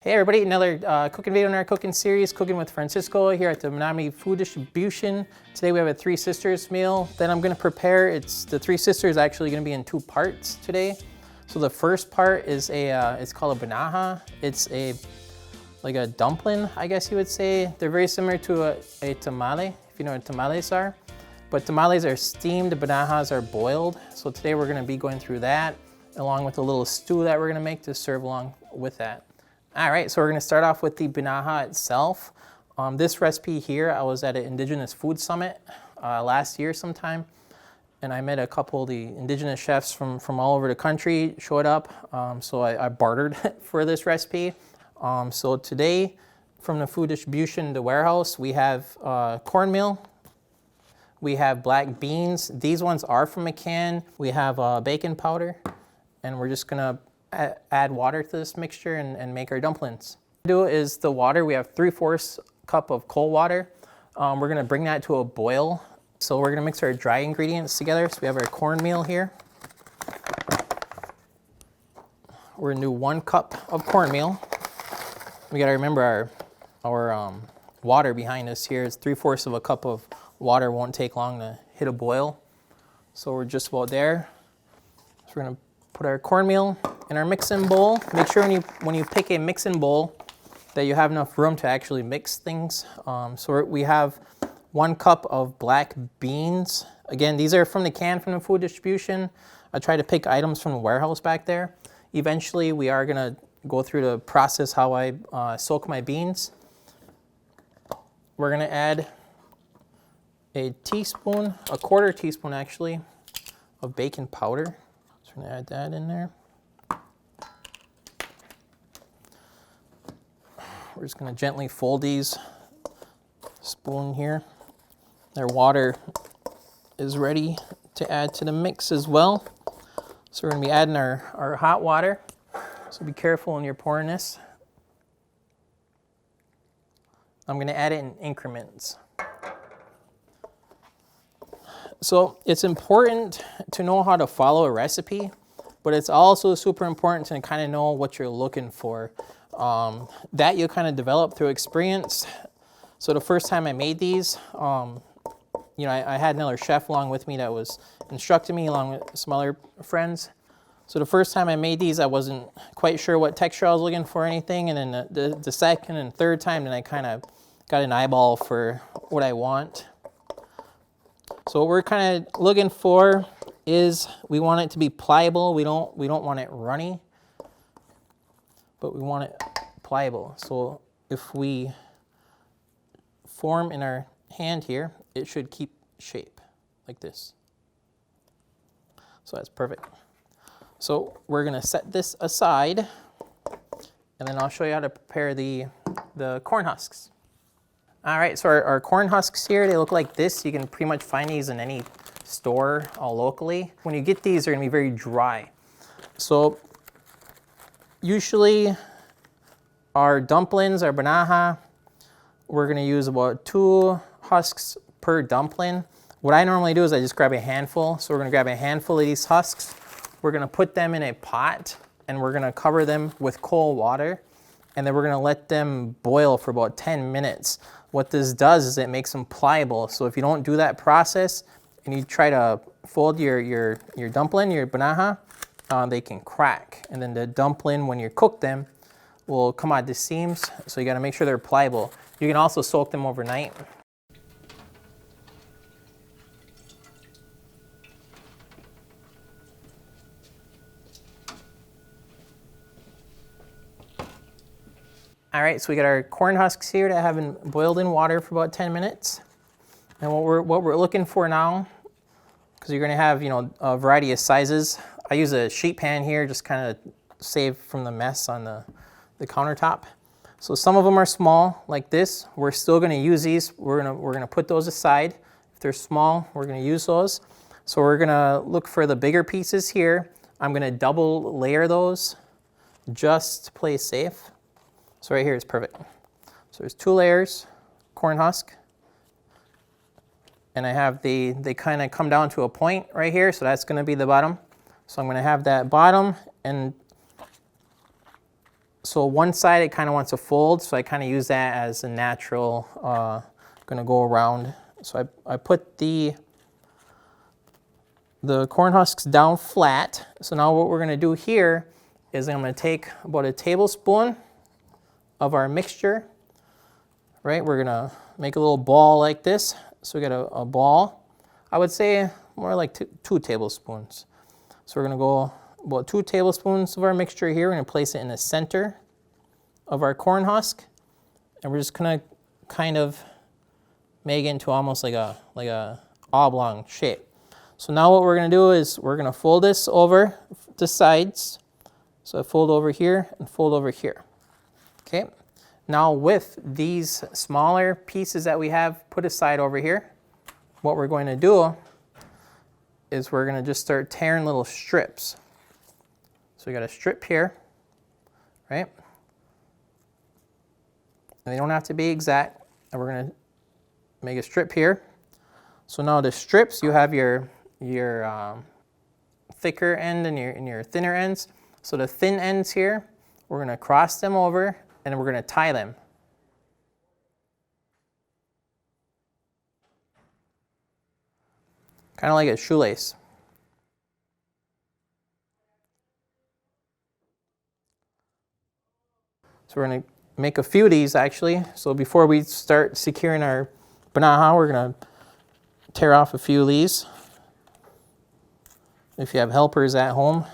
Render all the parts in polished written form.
Hey everybody, another cooking video in our cooking series, Cooking with Francisco here at the Banaha Food Distribution. Today we have a Three Sisters meal that I'm gonna prepare. The Three Sisters actually gonna be in two parts today. So the first part is it's called a banaha. It's like a dumpling, I guess you would say. They're very similar to a tamale, if you know what tamales are. But tamales are steamed, banahas are boiled. So today we're gonna be going through that, along with a little stew that we're gonna make to serve along with that. All right, so we're gonna start off with the banaha itself. This recipe here, I was at an Indigenous Food Summit last year sometime, and I met a couple of the indigenous chefs from all over the country, showed up, so I bartered for this recipe. So today, from the food distribution, the warehouse, we have cornmeal, we have black beans. These ones are from a can. We have baking powder, and we're just gonna add water to this mixture and make our dumplings. What we do is the water, we have 3/4 cup of cold water. We're gonna bring that to a boil. So we're gonna mix our dry ingredients together. So we have our cornmeal here. We're gonna do 1 cup of cornmeal. We gotta remember our water behind us here is 3/4 of a cup of water. Won't take long to hit a boil. So we're just about there. So we're gonna put our cornmeal in our mixing bowl. Make sure when you pick a mixing bowl that you have enough room to actually mix things. So we have 1 cup of black beans. Again, these are from the can from the food distribution. I try to pick items from the warehouse back there. Eventually, we are gonna go through the process how I soak my beans. We're gonna add a teaspoon, a 1/4 teaspoon actually, of baking powder. So we're gonna add that in there. We're just gonna gently fold these spoon here. Their water is ready to add to the mix as well. So we're gonna be adding our hot water. So be careful when you're pouring this. I'm gonna add it in increments. So it's important to know how to follow a recipe, but it's also super important to kind of know what you're looking for. That you kind of develop through experience. So the first time I made these, I had another chef along with me that was instructing me along with some other friends. So the first time I made these, I wasn't quite sure what texture I was looking for or anything. And then the second and third time, then I kind of got an eyeball for what I want. So what we're kind of looking for is we want it to be pliable. We don't want it runny, but we want it pliable. So if we form in our hand here, it should keep shape like this. So that's perfect. So we're gonna set this aside, and then I'll show you how to prepare the corn husks. All right, so our corn husks here, they look like this. You can pretty much find these in any store locally. When you get these, they're gonna be very dry. So usually our dumplings, our banaha, we're gonna use about 2 husks per dumpling. What I normally do is I just grab a handful. So we're gonna grab a handful of these husks. We're gonna put them in a pot, and we're gonna cover them with cold water, and then we're gonna let them boil for about 10 minutes. What this does is it makes them pliable. So if you don't do that process and you try to fold your dumpling, your banaha, they can crack. And then the dumpling, when you cook them, will come out the seams. So you gotta make sure they're pliable. You can also soak them overnight. All right, so we got our corn husks here that have been boiled in water for about 10 minutes. And what we're looking for now, because you're gonna have a variety of sizes. I use a sheet pan here, just kind of save from the mess on the countertop. So some of them are small, like this. We're still gonna use these. We're gonna put those aside. If they're small, we're gonna use those. So we're gonna look for the bigger pieces here. I'm gonna double layer those just to play safe. So right here is perfect. So there's 2 layers, corn husk, and I have they kind of come down to a point right here, so that's gonna be the bottom. So I'm gonna have that bottom, and So one side it kind of wants to fold, so I kind of use that as a natural, gonna go around. So I put the corn husks down flat. So now what we're gonna do here is I'm gonna take about a tablespoon of our mixture, right? We're gonna make a little ball like this. So we got a ball. I would say more like two tablespoons. So we're gonna go about 2 tablespoons of our mixture here. We're gonna place it in the center of our corn husk. And we're just gonna kind of make it into almost like a oblong shape. So now what we're gonna do is we're gonna fold this over the sides. So I fold over here and fold over here. Okay. Now with these smaller pieces that we have put aside over here, what we're going to do is we're gonna just start tearing little strips. So we got a strip here, right? And they don't have to be exact. And we're gonna make a strip here. So now the strips, you have your thicker end and your thinner ends. So the thin ends here, we're gonna cross them over and we're gonna tie them. Kind of like a shoelace. So we're gonna make a few of these actually. So before we start securing our banaha, we're gonna tear off a few of these. If you have helpers at home.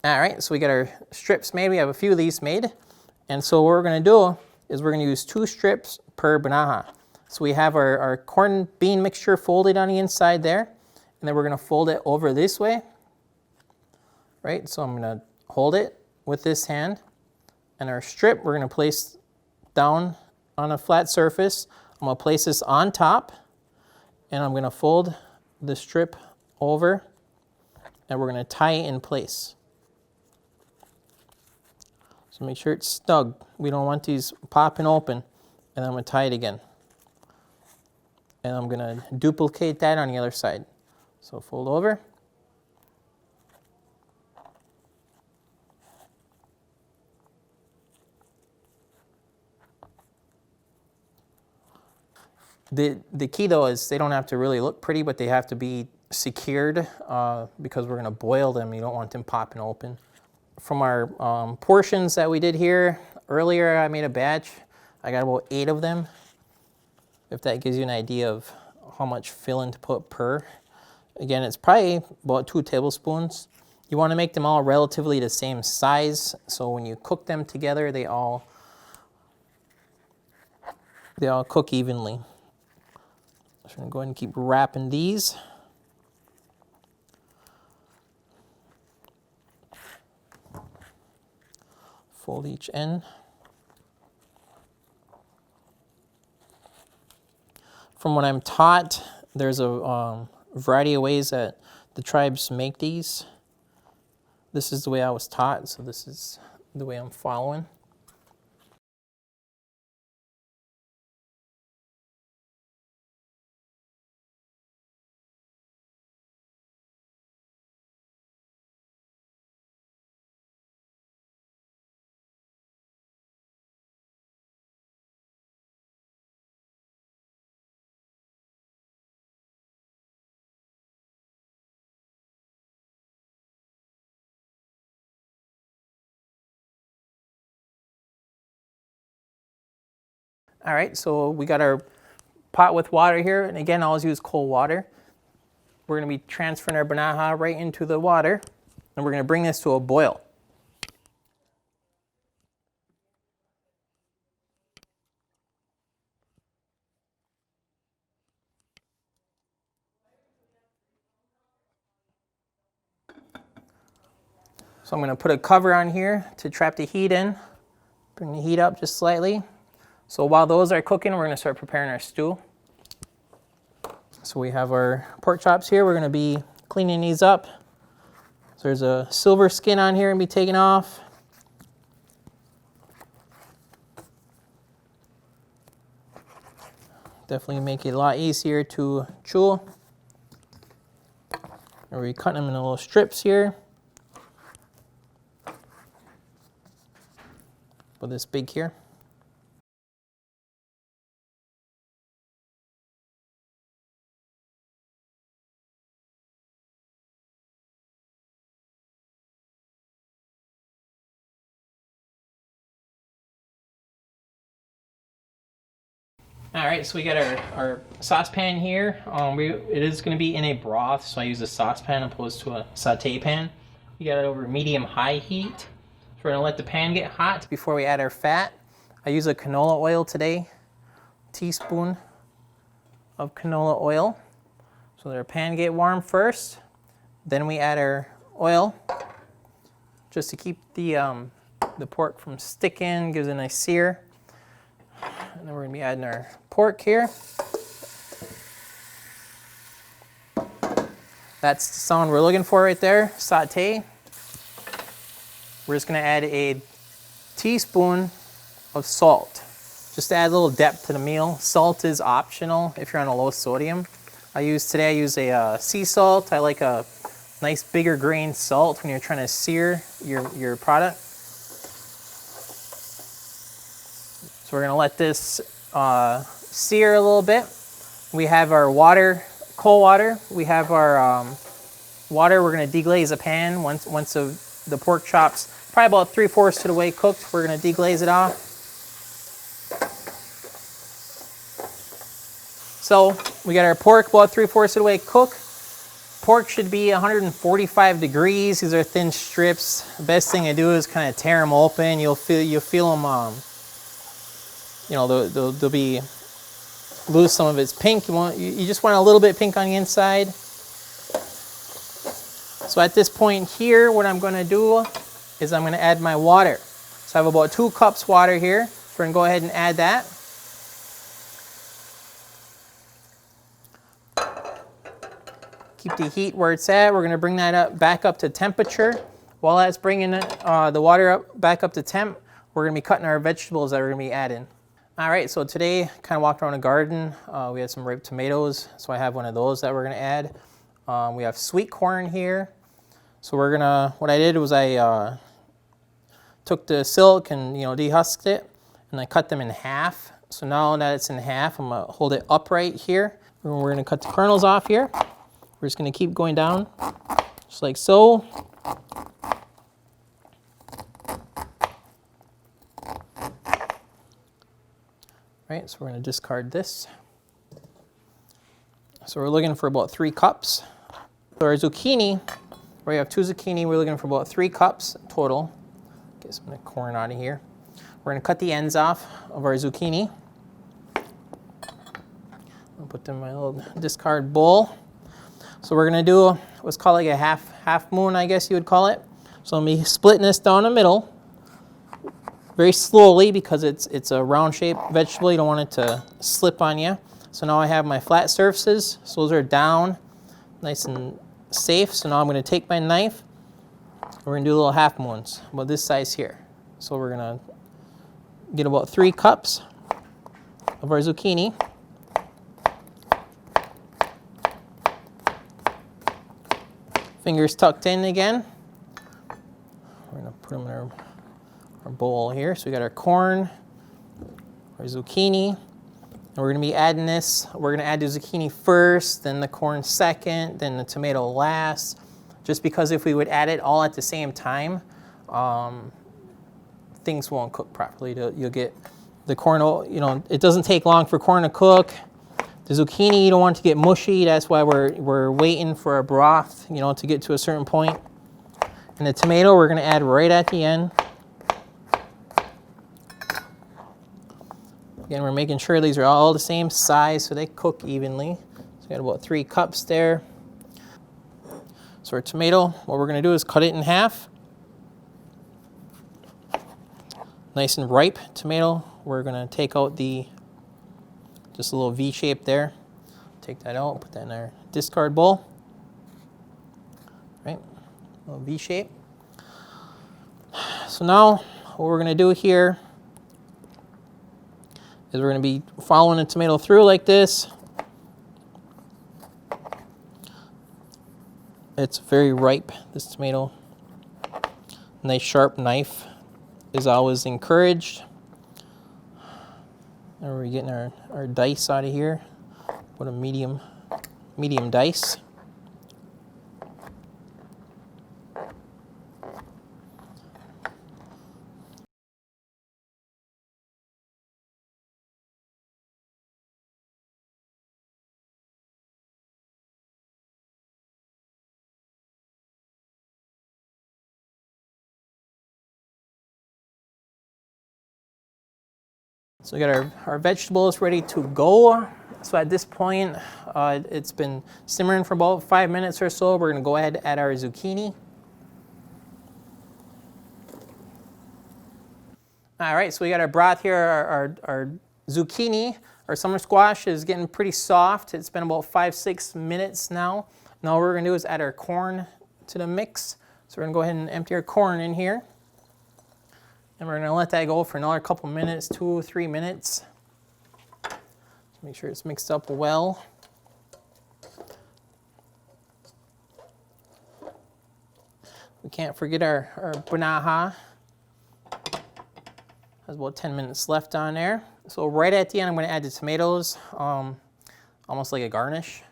All right, so we got our strips made. We have a few of these made. And so what we're gonna do is we're gonna use 2 strips per banaha. So we have our corn bean mixture folded on the inside there. And then we're gonna fold it over this way. Right, so I'm gonna hold it with this hand. And our strip, we're gonna place down on a flat surface. I'm gonna place this on top. And I'm gonna fold the strip over. And we're gonna tie it in place. So make sure it's snug. We don't want these popping open. And I'm gonna tie it again. And I'm gonna duplicate that on the other side. So fold over. The key though is they don't have to really look pretty, but they have to be secured because we're gonna boil them. You don't want them popping open. From our portions that we did here earlier, I made a batch. I got about 8 of them. If that gives you an idea of how much filling to put per. Again, it's probably about 2 tablespoons. You want to make them all relatively the same size, so when you cook them together, they all cook evenly. So I'm going to go ahead and keep wrapping these. Fold each end. From what I'm taught, there's a variety of ways that the tribes make these. This is the way I was taught, so this is the way I'm following. All right, so we got our pot with water here, and again, I always use cold water. We're gonna be transferring our banaha right into the water, and we're gonna bring this to a boil. So I'm gonna put a cover on here to trap the heat in, bring the heat up just slightly. So while those are cooking, we're gonna start preparing our stew. So we have our pork chops here. We're gonna be cleaning these up. So there's a silver skin on here and be taken off. Definitely make it a lot easier to chew. And we're cutting them into little strips here. With this big here. All right, so we got our saucepan here. It is going to be in a broth, so I use a saucepan opposed to a saute pan. We got it over medium-high heat. So we're going to let the pan get hot before we add our fat. I use a canola oil today, teaspoon of canola oil. So let our pan get warm first. Then we add our oil, just to keep the pork from sticking, gives it a nice sear. And then we're going to be adding our pork here. That's the sound we're looking for right there, saute. We're just going to add a teaspoon of salt, just to add a little depth to the meal. Salt is optional if you're on a low sodium. Today I use a sea salt. I like a nice bigger grain salt when you're trying to sear your product. So we're going to let this sear a little bit. We have our water, cold water. We have our water. We're going to deglaze the pan once the pork chops, probably about 3/4 to the way cooked. We're going to deglaze it off. So we got our pork about 3/4 of the way cooked. Pork should be 145 degrees. These are thin strips. The best thing to do is kind of tear them open. You'll feel them. They'll be lose some of its pink. You just want a little bit pink on the inside. So at this point here, what I'm going to do is I'm going to add my water. So I have about 2 cups water here. So we're going to go ahead and add that. Keep the heat where it's at. We're going to bring that back up to temperature. While that's bringing the water back up to temp, we're going to be cutting our vegetables that we're going to be adding. All right, so today, kind of walked around the garden. We had some ripe tomatoes, so I have one of those that we're gonna add. We have sweet corn here. So what I did was I took the silk and dehusked it, and I cut them in half. So now that it's in half, I'm gonna hold it upright here. And we're gonna cut the kernels off here. We're just gonna keep going down, just like so. Right, so we're going to discard this. So we're looking for about 3 cups. So our zucchini, we have 2 zucchini, we're looking for about 3 cups total. Get some of the corn out of here. We're going to cut the ends off of our zucchini. I'll put them in my little discard bowl. So we're going to do what's called like a half moon, I guess you would call it. So I'm going to be splitting this down the middle. Very slowly because it's a round shaped vegetable. You don't want it to slip on you. So now I have my flat surfaces. So those are down, nice and safe. So now I'm going to take my knife. We're going to do little half moons, about this size here. So we're going to get about 3 cups of our zucchini. Fingers tucked in again. We're going to put them in our bowl here. So we got our corn, our zucchini, and we're going to be adding this. We're going to add the zucchini first, then the corn second, then the tomato last. Just because if we would add it all at the same time, things won't cook properly. You'll get the corn, it doesn't take long for corn to cook. The zucchini, you don't want it to get mushy. That's why we're waiting for our broth, to get to a certain point. And the tomato we're going to add right at the end. Again, we're making sure these are all the same size so they cook evenly. So we got about 3 cups there. So our tomato, what we're going to do is cut it in half. Nice and ripe tomato. We're going to take out just a little V shape there. Take that out, put that in our discard bowl. right? A little V shape. So now what we're gonna do here is we're gonna be following the tomato through like this. It's very ripe, this tomato. A nice sharp knife is always encouraged. And we're getting our dice out of here. What a medium dice. So we got our vegetables ready to go. So at this point, it's been simmering for about 5 minutes or so. We're gonna go ahead and add our zucchini. All right, so we got our broth here. Our zucchini, our summer squash is getting pretty soft. It's been about 5-6 minutes now. Now what we're gonna do is add our corn to the mix. So we're gonna go ahead and empty our corn in here. And we're gonna let that go for another couple minutes, 2-3 minutes. Make sure it's mixed up well. We can't forget our banaha. Has about 10 minutes left on there. So right at the end, I'm gonna add the tomatoes, almost like a garnish,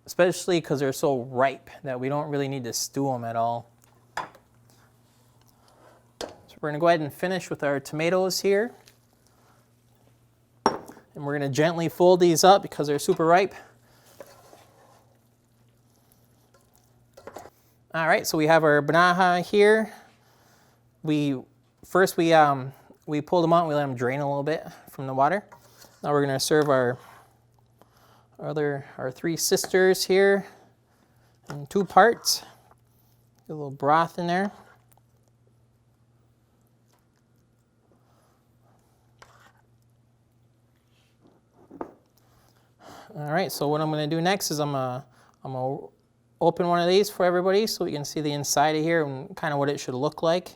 especially because they're so ripe that we don't really need to stew them at all. We're gonna go ahead and finish with our tomatoes here. And we're gonna gently fold these up because they're super ripe. All right, so we have our banaha here. First we pulled them out and we let them drain a little bit from the water. Now we're gonna serve our 3 sisters here in 2 parts. Get a little broth in there. All right, so what I'm gonna do next is I'm gonna open one of these for everybody so we can see the inside of here and kind of what it should look like.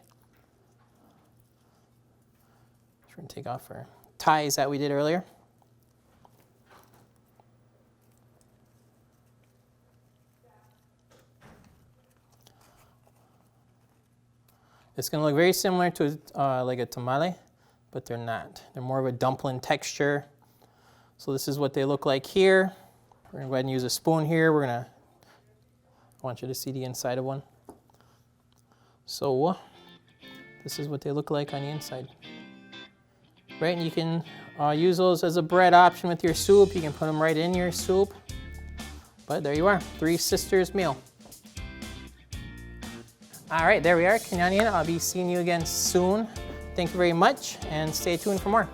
We're gonna take off our ties that we did earlier. It's gonna look very similar to like a tamale, but they're not. They're more of a dumpling texture. So this is what they look like here. We're gonna go ahead and use a spoon here. I want you to see the inside of one. So this is what they look like on the inside. Right, and you can use those as a bread option with your soup. You can put them right in your soup. But there you are, 3 sisters meal. All right, there we are, Kenyanian. I'll be seeing you again soon. Thank you very much, and stay tuned for more.